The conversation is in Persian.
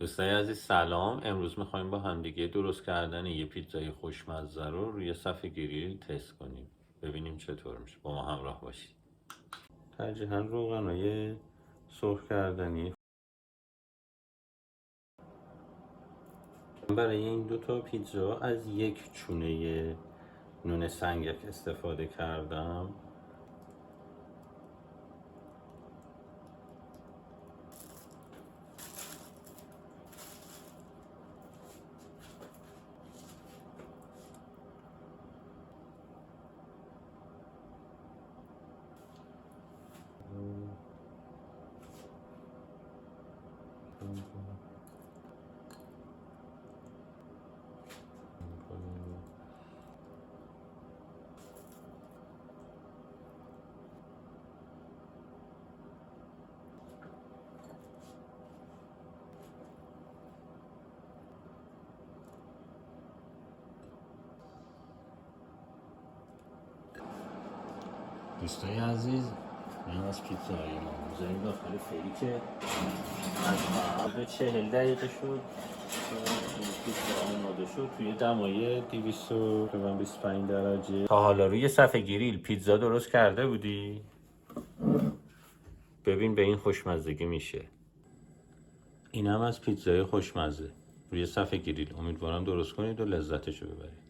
دوستای عزیز سلام. امروز میخوایم با همدیگه درست کردن یه پیتزای خوشمزه رو روی صفحه گریل تست کنیم، ببینیم چطور میشه. با ما همراه باشید. ترجیحاً روغنای سرخ کردنی. برای این دوتا پیتزا از یک چونه نون سنگک استفاده کردم. دوستای عزیز، این از پیتزای ما میذاریم داخل فری که از حدود 40 دقیقه شد این پیتزا آماده شد توی دمای 225 درجه. تا حالا روی صفحه گریل پیتزا درست کرده بودی؟ ببین به این خوشمزگی میشه. این هم از پیتزای خوشمزه روی صفحه گریل. امیدوارم درست کنید و لذتشو ببرید.